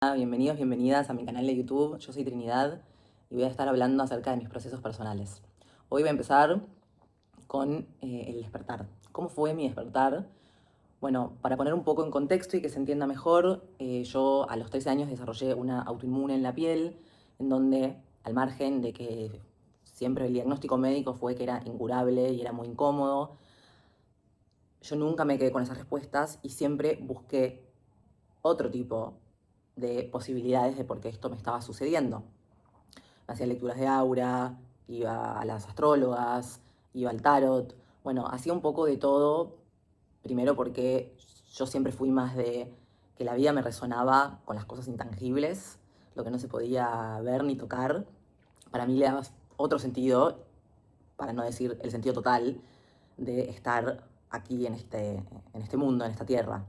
Bienvenidos, bienvenidas a mi canal de YouTube. Yo soy Trinidad y voy a estar hablando acerca de mis procesos personales. Hoy voy a empezar con el despertar. ¿Cómo fue mi despertar? Bueno, para poner un poco en contexto y que se entienda mejor, yo a los 13 años desarrollé una autoinmune en la piel, en donde, al margen de que siempre el diagnóstico médico fue que era incurable y era muy incómodo, yo nunca me quedé con esas respuestas y siempre busqué otro tipo de posibilidades de por qué esto me estaba sucediendo. Hacía lecturas de aura, iba a las astrólogas, iba al tarot, bueno, hacía un poco de todo, primero porque yo siempre fui más de que la vida me resonaba con las cosas intangibles, lo que no se podía ver ni tocar, para mí le daba otro sentido, para no decir el sentido total, de estar aquí en este mundo, en esta tierra.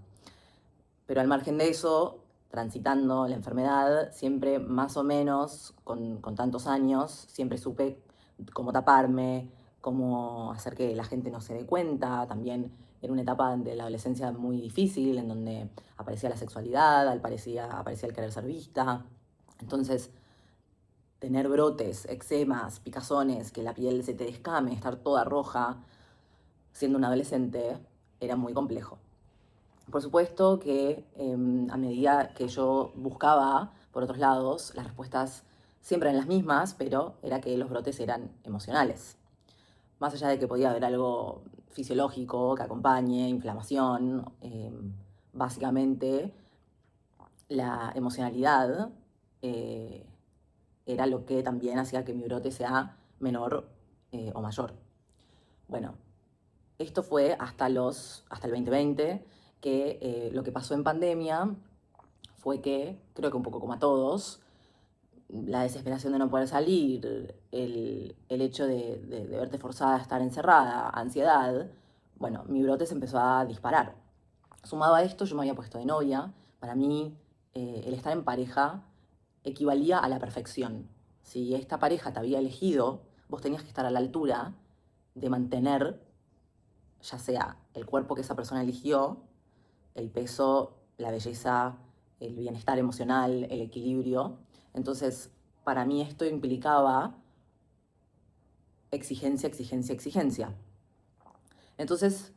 Pero al margen de eso, transitando la enfermedad, siempre más o menos, con tantos años, siempre supe cómo taparme, cómo hacer que la gente no se dé cuenta. También era una etapa de la adolescencia muy difícil, en donde aparecía la sexualidad, aparecía el querer ser vista. Entonces, tener brotes, eczemas, picazones, que la piel se te descame, estar toda roja, siendo un adolescente, era muy complejo. Por supuesto que a medida que yo buscaba por otros lados, las respuestas siempre eran las mismas, pero era que los brotes eran emocionales. Más allá de que podía haber algo fisiológico que acompañe, inflamación, básicamente la emocionalidad eh, era lo que también hacía que mi brote sea menor o mayor. Bueno, esto fue hasta el 2020, que lo que pasó en pandemia fue que, creo que un poco como a todos, la desesperación de no poder salir, el hecho de verte forzada a estar encerrada, ansiedad, bueno, mi brote se empezó a disparar. Sumado a esto, yo me había puesto de novia. Para mí, el estar en pareja equivalía a la perfección. Si esta pareja te había elegido, vos tenías que estar a la altura de mantener ya sea el cuerpo que esa persona eligió, el peso, la belleza, el bienestar emocional, el equilibrio. Entonces, para mí esto implicaba exigencia, exigencia, exigencia. Entonces,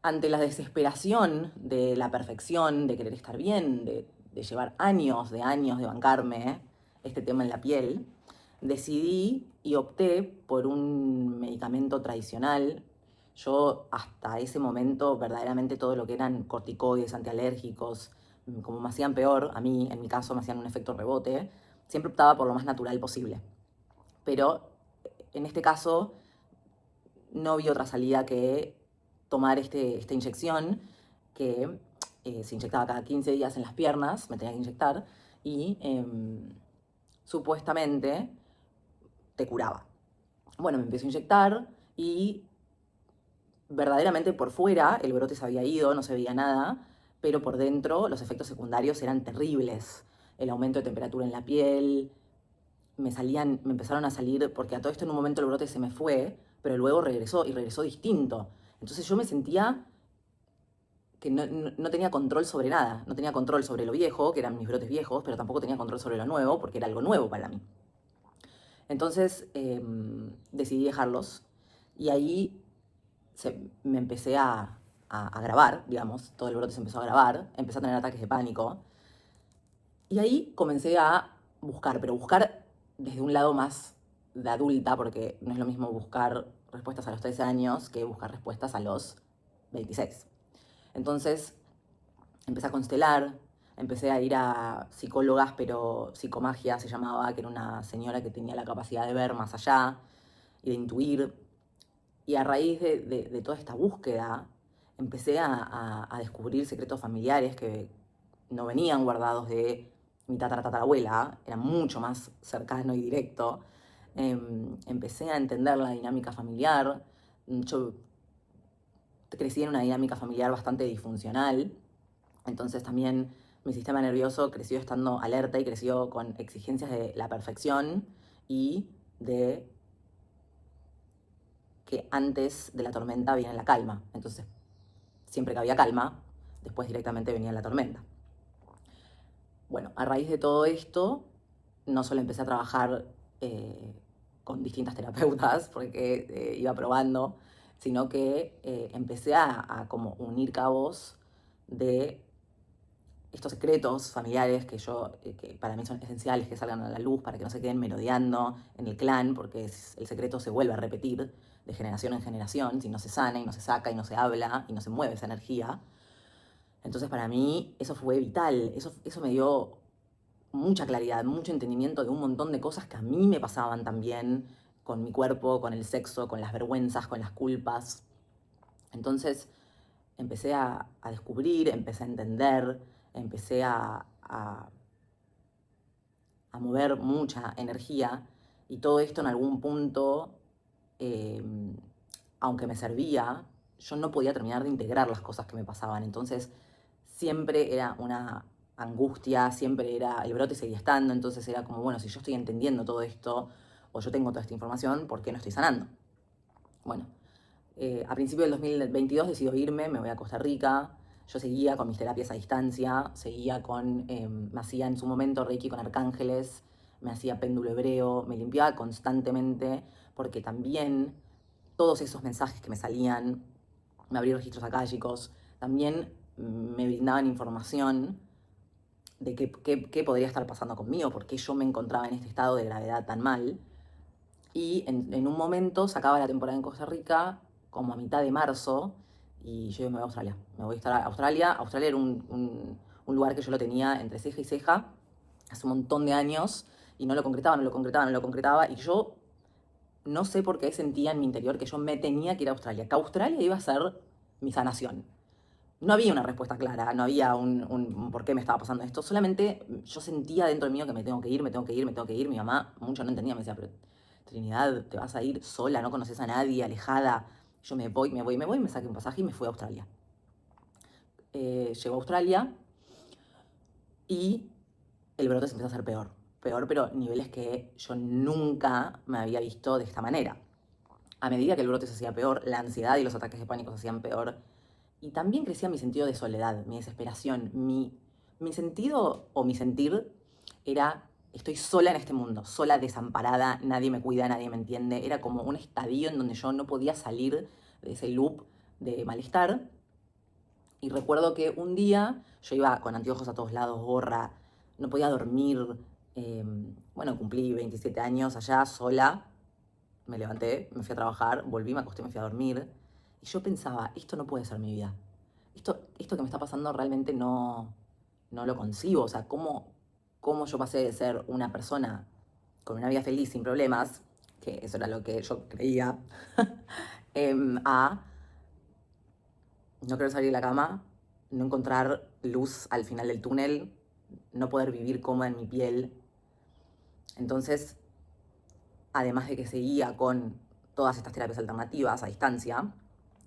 ante la desesperación de la perfección, de querer estar bien, de llevar años de bancarme este tema en la piel, decidí y opté por un medicamento tradicional. Yo hasta ese momento verdaderamente todo lo que eran corticoides, antialérgicos, como me hacían peor, a mí en mi caso me hacían un efecto rebote, siempre optaba por lo más natural posible. Pero en este caso no vi otra salida que tomar esta inyección que se inyectaba cada 15 días en las piernas, me tenía que inyectar, y supuestamente te curaba. Bueno, me empezó a inyectar y verdaderamente por fuera el brote se había ido, no se veía nada, pero por dentro los efectos secundarios eran terribles. El aumento de temperatura en la piel, me empezaron a salir, porque a todo esto en un momento el brote se me fue, pero luego regresó y regresó distinto. Entonces yo me sentía que no tenía control sobre nada, no tenía control sobre lo viejo, que eran mis brotes viejos, pero tampoco tenía control sobre lo nuevo, porque era algo nuevo para mí. Entonces decidí dejarlos y ahí me empecé a grabar, digamos, todo el brote se empezó a grabar, empecé a tener ataques de pánico y ahí comencé a buscar, pero buscar desde un lado más de adulta, porque no es lo mismo buscar respuestas a los 13 años que buscar respuestas a los 26. Entonces empecé a constelar, empecé a ir a psicólogas, pero psicomagia se llamaba, que era una señora que tenía la capacidad de ver más allá y de intuir. Y a raíz de toda esta búsqueda, empecé a descubrir secretos familiares que no venían guardados de mi tatarabuela, era mucho más cercano y directo. Empecé a entender la dinámica familiar. Yo crecí en una dinámica familiar bastante disfuncional, entonces también mi sistema nervioso creció estando alerta y creció con exigencias de la perfección y de que antes de la tormenta viene la calma. Entonces, siempre que había calma, después directamente venía la tormenta. Bueno, a raíz de todo esto, no solo empecé a trabajar con distintas terapeutas, porque iba probando, sino que empecé a como unir cabos de estos secretos familiares que para mí son esenciales que salgan a la luz para que no se queden merodeando en el clan, porque el secreto se vuelve a repetir de generación en generación, si no se sana y no se saca y no se habla y no se mueve esa energía. Entonces para mí eso fue vital, eso me dio mucha claridad, mucho entendimiento de un montón de cosas que a mí me pasaban también con mi cuerpo, con el sexo, con las vergüenzas, con las culpas. Entonces empecé a descubrir, empecé a entender, empecé a mover mucha energía y todo esto en algún punto, eh, aunque me servía, yo no podía terminar de integrar las cosas que me pasaban. Entonces siempre era una angustia, siempre era, el brote seguía estando, entonces era como, bueno, si yo estoy entendiendo todo esto o yo tengo toda esta información, ¿por qué no estoy sanando? Bueno, a principios del 2022 decido irme, me voy a Costa Rica. Yo seguía con mis terapias a distancia, seguía con, me hacía en su momento Reiki con arcángeles, me hacía péndulo hebreo, me limpiaba constantemente, porque también todos esos mensajes que me salían, me abrí registros akáshicos, también me brindaban información de qué podría estar pasando conmigo, por qué yo me encontraba en este estado de gravedad tan mal. Y en un momento se acaba la temporada en Costa Rica, como a mitad de marzo, y yo me voy a Australia. Me voy a estar a Australia. Australia era un lugar que yo lo tenía entre ceja y ceja hace un montón de años y no lo concretaba, no lo concretaba, no lo concretaba. Y yo no sé por qué sentía en mi interior que yo me tenía que ir a Australia, que Australia iba a ser mi sanación. No había una respuesta clara, no había un por qué me estaba pasando esto, solamente yo sentía dentro de mí que me tengo que ir, me tengo que ir, me tengo que ir. Mi mamá mucho no entendía, me decía, pero Trinidad, te vas a ir sola, no conoces a nadie, alejada. Yo me voy, me voy, me voy, me saqué un pasaje y me fui a Australia. Llego a Australia y el brote se empezó a hacer peor. Peor, pero niveles que yo nunca me había visto de esta manera. A medida que el brote se hacía peor, la ansiedad y los ataques de pánico se hacían peor. Y también crecía mi sentido de soledad, mi desesperación, mi sentido o mi sentir era, estoy sola en este mundo, sola, desamparada, nadie me cuida, nadie me entiende. Era como un estadio en donde yo no podía salir de ese loop de malestar. Y recuerdo que un día yo iba con anteojos a todos lados, gorra, no podía dormir. eh, bueno, cumplí 27 años allá sola, me levanté, me fui a trabajar, volví, me acosté, me fui a dormir. Y yo pensaba, esto no puede ser mi vida. Esto que me está pasando realmente no lo concibo. O sea, ¿cómo yo pasé de ser una persona con una vida feliz, sin problemas, que eso era lo que yo creía, a no querer salir de la cama, no encontrar luz al final del túnel, no poder vivir cómoda en mi piel? Entonces, además de que seguía con todas estas terapias alternativas a distancia,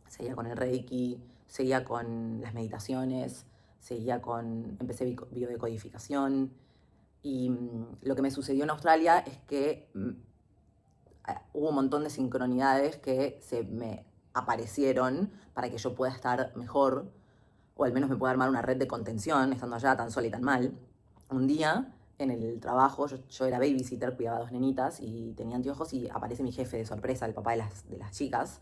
seguía con el Reiki, seguía con las meditaciones, empecé biodecodificación. Y lo que me sucedió en Australia es que hubo un montón de sincronidades que se me aparecieron para que yo pueda estar mejor, o al menos me pueda armar una red de contención, estando allá tan sola y tan mal. Un día, en el trabajo, yo era babysitter, cuidaba a dos nenitas y tenía anteojos y aparece mi jefe de sorpresa, el papá de las chicas.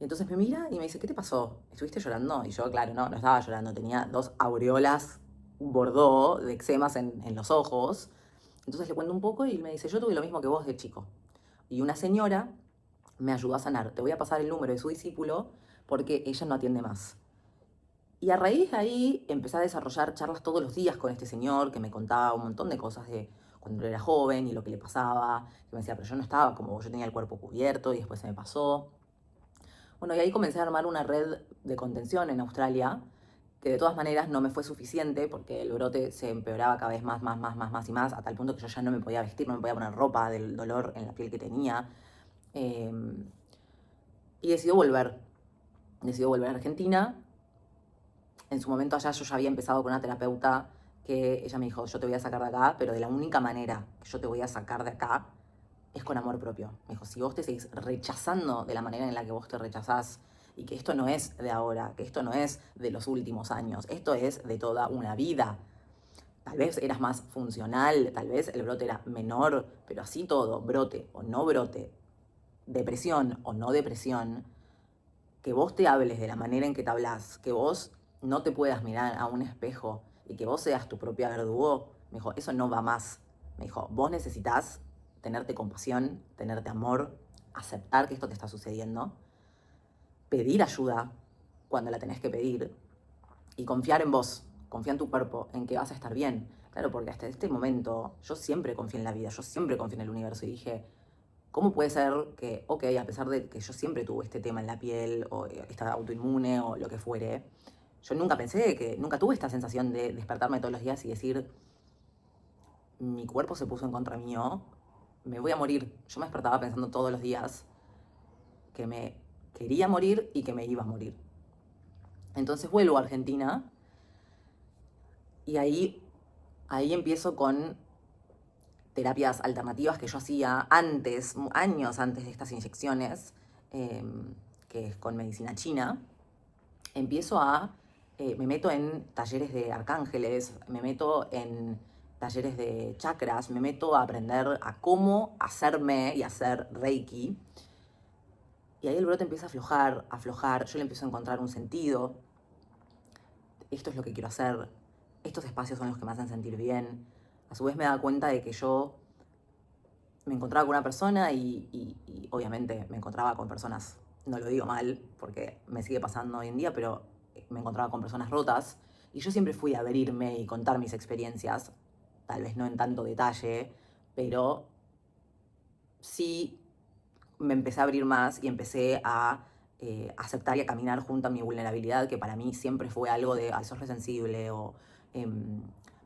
Y entonces me mira y me dice, ¿qué te pasó? ¿Estuviste llorando? Y yo, claro, no estaba llorando, tenía dos aureolas bordó de eczemas en los ojos. Entonces le cuento un poco y él me dice, yo tuve lo mismo que vos de chico. Y una señora me ayudó a sanar. Te voy a pasar el número de su discípulo porque ella no atiende más. Y a raíz de ahí empecé a desarrollar charlas todos los días con este señor que me contaba un montón de cosas de cuando él era joven y lo que le pasaba. Que me decía, pero yo no estaba como vos, yo tenía el cuerpo cubierto y después se me pasó. Bueno, y ahí comencé a armar una red de contención en Australia, que de todas maneras no me fue suficiente porque el brote se empeoraba cada vez más y más, a tal punto que yo ya no me podía vestir, no me podía poner ropa del dolor en la piel que tenía. Eh, y decidió volver a Argentina. En su momento allá yo ya había empezado con una terapeuta que ella me dijo, yo te voy a sacar de acá, pero de la única manera que yo te voy a sacar de acá es con amor propio. Me dijo, si vos te seguís rechazando de la manera en la que vos te rechazás, y que esto no es de ahora, que esto no es de los últimos años, esto es de toda una vida. tal vez eras más funcional, tal vez el brote era menor, pero así todo, brote o no brote, depresión o no depresión, que vos te hables de la manera en que te hablas, que vos no te puedas mirar a un espejo y que vos seas tu propia verdugo, me dijo, eso no va más. Me dijo, vos necesitas tenerte compasión, tenerte amor, aceptar que esto te está sucediendo, pedir ayuda cuando la tenés que pedir y confiar en vos, confía en tu cuerpo, en que vas a estar bien. Claro, porque hasta este momento yo siempre confié en la vida, yo siempre confié en el universo y dije, ¿cómo puede ser que, ok, a pesar de que yo siempre tuve este tema en la piel o esta autoinmune o lo que fuere, yo nunca pensé que, nunca tuve esta sensación de despertarme todos los días y decir, mi cuerpo se puso en contra mío, me voy a morir. Yo me despertaba pensando todos los días que me quería morir y que me iba a morir. Entonces vuelvo a Argentina y ahí empiezo con terapias alternativas que yo hacía antes, años antes de estas inyecciones, que es con medicina china. Empiezo me meto en talleres de arcángeles, me meto en talleres de chakras, me meto a aprender a cómo hacerme y hacer Reiki. Y ahí el brote empieza a aflojar, yo le empiezo a encontrar un sentido. Esto es lo que quiero hacer, estos espacios son los que me hacen sentir bien. A su vez me da cuenta de que yo me encontraba con una persona y obviamente me encontraba con personas, no lo digo mal, porque me sigue pasando hoy en día, pero me encontraba con personas rotas y yo siempre fui a abrirme y contar mis experiencias, tal vez no en tanto detalle, pero sí me empecé a abrir más y empecé a aceptar y a caminar junto a mi vulnerabilidad, que para mí siempre fue algo de, ay, sos resensible o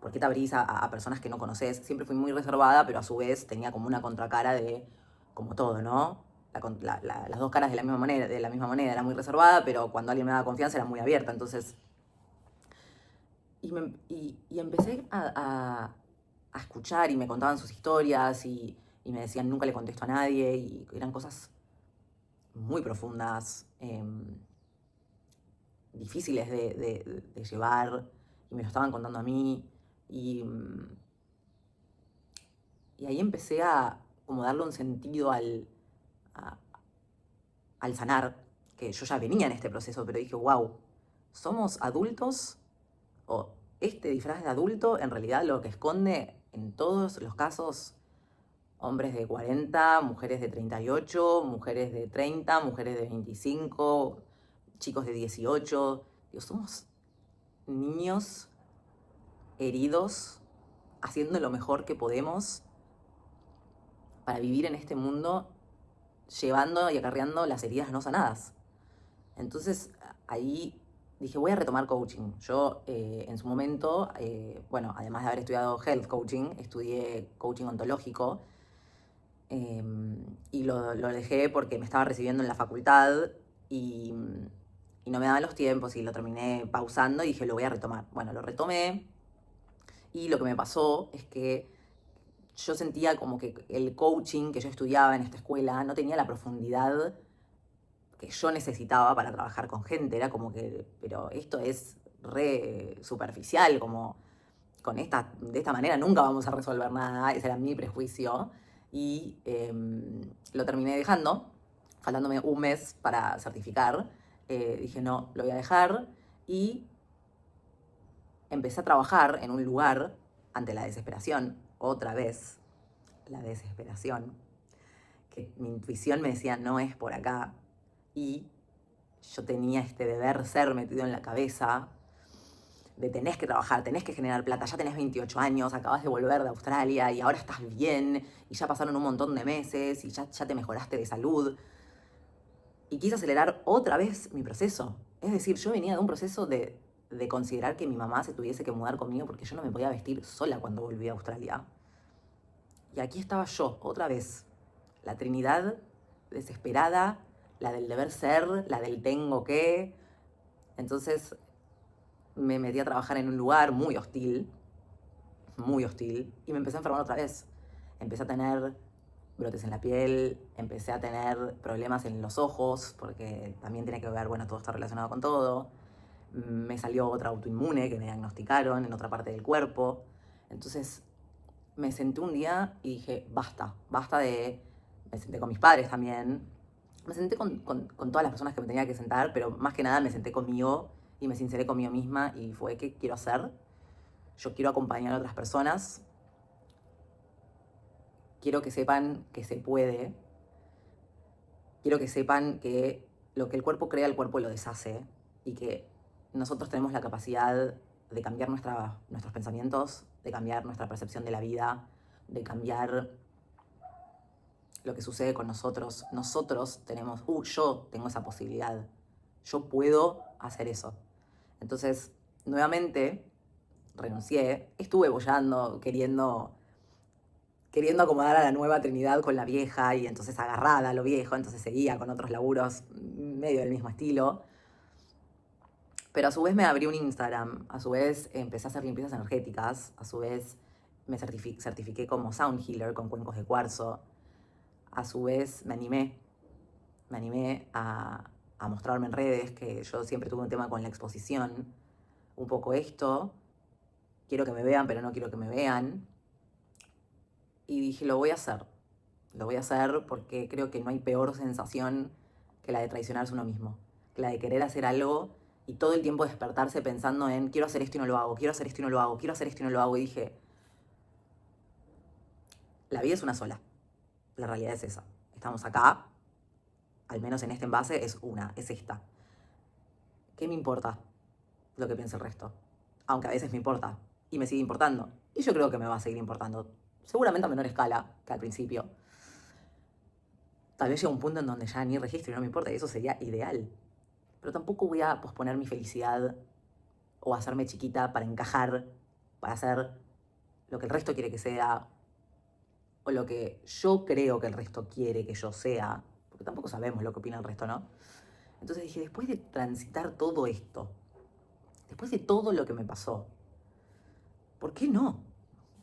¿por qué te abrís a personas que no conoces? Siempre fui muy reservada, pero a su vez tenía como una contracara de, como todo, ¿no? Las dos caras de la misma moneda, era muy reservada, pero cuando alguien me daba confianza era muy abierta, entonces... Y empecé a escuchar y me contaban sus historias y me decían nunca le contesto a nadie y eran cosas muy profundas, difíciles de llevar y me lo estaban contando a mí y, y ahí empecé a como darle un sentido a- al sanar, que yo ya venía en este proceso, pero dije, wow, somos adultos o este disfraz de adulto en realidad lo que esconde en todos los casos hombres de 40, mujeres de 38, mujeres de 30, mujeres de 25, chicos de 18. Digo, somos niños heridos, haciendo lo mejor que podemos para vivir en este mundo, llevando y acarreando las heridas no sanadas. Entonces ahí dije, voy a retomar coaching. Yo en su momento, bueno, además de haber estudiado health coaching, estudié coaching ontológico. Y lo dejé porque me estaba recibiendo en la facultad y, y no me daban los tiempos y lo terminé pausando y dije, lo voy a retomar. Bueno, lo retomé y lo que me pasó es que yo sentía como que el coaching que yo estudiaba en esta escuela no tenía la profundidad que yo necesitaba para trabajar con gente. Era como que, pero esto es re superficial, como de esta manera nunca vamos a resolver nada, ese era mi prejuicio, y lo terminé dejando, faltándome un mes para certificar. Dije, no, lo voy a dejar, y empecé a trabajar en un lugar ante la desesperación, otra vez, la desesperación, que mi intuición me decía, no es por acá, y yo tenía este deber ser metido en la cabeza, de tenés que trabajar, tenés que generar plata, ya tenés 28 años, acabas de volver de Australia y ahora estás bien y ya pasaron un montón de meses y ya te mejoraste de salud. Y quise acelerar otra vez mi proceso. Es decir, yo venía de un proceso de considerar que mi mamá se tuviese que mudar conmigo porque yo no me podía vestir sola cuando volví a Australia. Y aquí estaba yo, otra vez, la Trinidad desesperada, la del deber ser, la del tengo que. Entonces me metí a trabajar en un lugar muy hostil, y me empecé a enfermar otra vez. Empecé a tener brotes en la piel, empecé a tener problemas en los ojos, porque también tiene que ver, bueno, todo está relacionado con todo. Me salió otra autoinmune que me diagnosticaron en otra parte del cuerpo. Entonces me senté un día y dije, basta de... Me senté con mis padres también. Me senté con todas las personas que me tenía que sentar, pero más que nada me senté conmigo y me sinceré conmigo misma y fue, ¿qué quiero hacer? Yo quiero acompañar a otras personas. Quiero que sepan que se puede. Quiero que sepan que lo que el cuerpo crea, el cuerpo lo deshace y que nosotros tenemos la capacidad de cambiar nuestros pensamientos, de cambiar nuestra percepción de la vida, de cambiar lo que sucede con nosotros. Nosotros tenemos, yo tengo esa posibilidad, yo puedo hacer eso. Entonces, nuevamente, renuncié, estuve bollando, queriendo acomodar a la nueva Trinidad con la vieja y entonces agarrada a lo viejo, entonces seguía con otros laburos medio del mismo estilo. Pero a su vez me abrí un Instagram, a su vez empecé a hacer limpiezas energéticas, a su vez me certifiqué como Sound Healer con cuencos de cuarzo, a su vez me animé a mostrarme en redes, que yo siempre tuve un tema con la exposición, un poco esto, quiero que me vean pero no quiero que me vean, y dije lo voy a hacer porque creo que no hay peor sensación que la de traicionarse uno mismo, que la de querer hacer algo y todo el tiempo despertarse pensando en quiero hacer esto y no lo hago, quiero hacer esto y no lo hago, quiero hacer esto y no lo hago, y dije, la vida es una sola, la realidad es esa, estamos acá, al menos en este envase es esta. ¿Qué me importa lo que piense el resto? Aunque a veces me importa y me sigue importando. Y yo creo que me va a seguir importando. Seguramente a menor escala que al principio. Tal vez llega un punto en donde ya ni registro y no me importa y eso sería ideal. Pero tampoco voy a posponer mi felicidad o hacerme chiquita para encajar, para hacer lo que el resto quiere que sea o lo que yo creo que el resto quiere que yo sea, porque tampoco sabemos lo que opina el resto, ¿no? Entonces dije, después de transitar todo esto, después de todo lo que me pasó, ¿por qué no?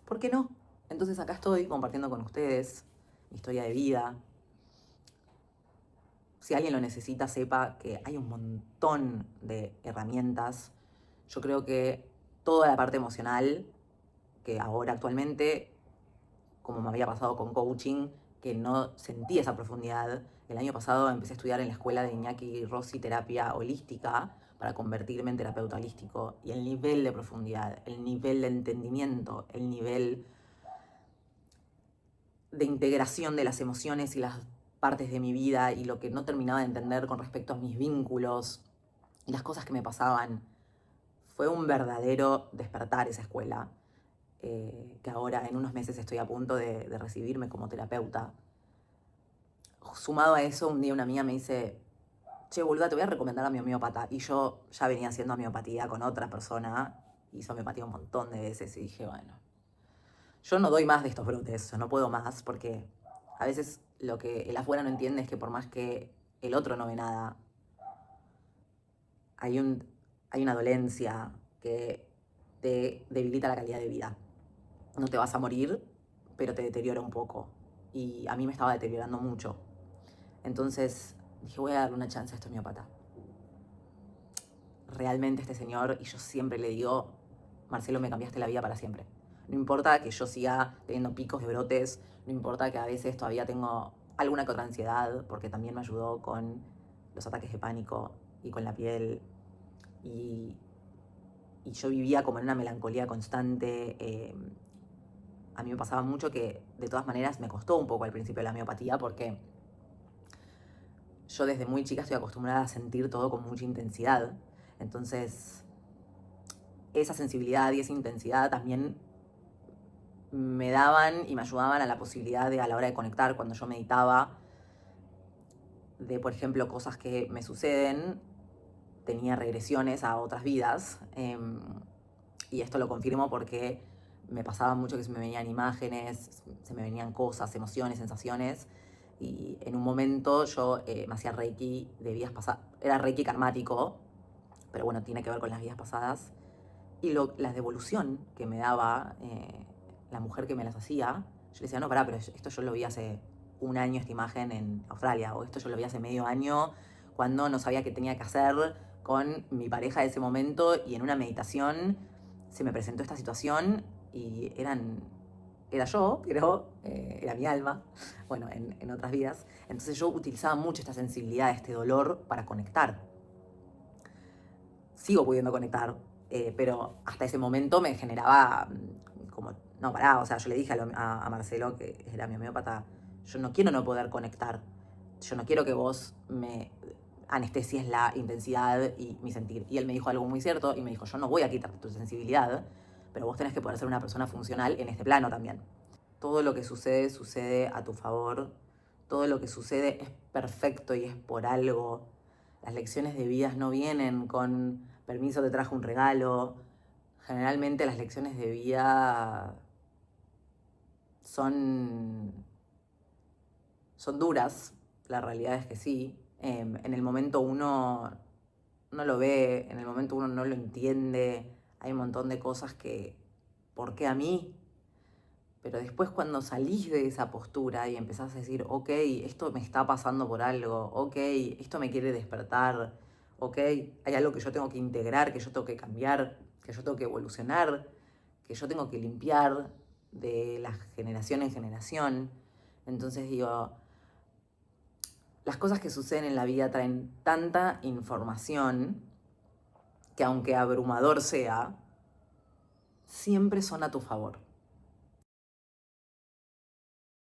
¿Por qué no? Entonces acá estoy compartiendo con ustedes mi historia de vida. Si alguien lo necesita, sepa que hay un montón de herramientas. Yo creo que toda la parte emocional, que ahora actualmente, como me había pasado con coaching, que no sentí esa profundidad. El año pasado empecé a estudiar en la escuela de Iñaki Rossi terapia holística para convertirme en terapeuta holístico. Y el nivel de profundidad, el nivel de entendimiento, el nivel de integración de las emociones y las partes de mi vida y lo que no terminaba de entender con respecto a mis vínculos y las cosas que me pasaban. Fue un verdadero despertar esa escuela, que ahora en unos meses estoy a punto de recibirme como terapeuta. Sumado a eso, un día una amiga me dice, che, boluda, te voy a recomendar a mi homeópata. Y yo ya venía haciendo homeopatía con otra persona, hizo homeopatía un montón de veces y dije, bueno, yo no doy más de estos brotes, yo no puedo más, porque a veces lo que el afuera no entiende es que por más que el otro no ve nada, hay una dolencia que te debilita la calidad de vida. No te vas a morir, pero te deteriora un poco. Y a mí me estaba deteriorando mucho. Entonces dije, voy a darle una chance a este homeópata. Realmente este señor, y yo siempre le digo, Marcelo, me cambiaste la vida para siempre. No importa que yo siga teniendo picos de brotes, no importa que a veces todavía tengo alguna que otra ansiedad, porque también me ayudó con los ataques de pánico y con la piel. Y yo vivía como en una melancolía constante. A mí me pasaba mucho que, de todas maneras, me costó un poco al principio la homeopatía, porque yo desde muy chica estoy acostumbrada a sentir todo con mucha intensidad. Entonces, esa sensibilidad y esa intensidad también me daban y me ayudaban a la posibilidad de, a la hora de conectar, cuando yo meditaba, de, por ejemplo, cosas que me suceden, tenía regresiones a otras vidas. Y esto lo confirmo porque me pasaba mucho que se me venían imágenes, se me venían cosas, emociones, sensaciones. Y en un momento yo me hacía Reiki de vidas pasadas. Era Reiki karmático, pero bueno, tiene que ver con las vidas pasadas. Y la devolución que me daba la mujer que me las hacía, yo le decía, no, pará, pero esto yo lo vi hace un año, esta imagen en Australia, o esto yo lo vi hace medio año, cuando no sabía qué tenía que hacer con mi pareja de ese momento, y en una meditación se me presentó esta situación y era yo, pero era mi alma, bueno, en otras vidas. Entonces yo utilizaba mucho esta sensibilidad, este dolor para conectar. Sigo pudiendo conectar, pero hasta ese momento me generaba como, no, pará, o sea, yo le dije a Marcelo, que era mi homeópata, yo no quiero no poder conectar, yo no quiero que vos me anestesies la intensidad y mi sentir. Y él me dijo algo muy cierto y me dijo, yo no voy a quitarte tu sensibilidad, pero vos tenés que poder ser una persona funcional en este plano también. Todo lo que sucede, sucede a tu favor. Todo lo que sucede es perfecto y es por algo. Las lecciones de vida no vienen con permiso, te trajo un regalo. Generalmente las lecciones de vida son, son duras. La realidad es que sí. En el momento uno no lo ve, en el momento uno no lo entiende. Hay un montón de cosas que, ¿por qué a mí? Pero después cuando salís de esa postura y empezás a decir, ok, esto me está pasando por algo, ok, esto me quiere despertar, ok, hay algo que yo tengo que integrar, que yo tengo que cambiar, que yo tengo que evolucionar, que yo tengo que limpiar de la generación en generación. Entonces digo, las cosas que suceden en la vida traen tanta información que aunque abrumador sea, siempre son a tu favor.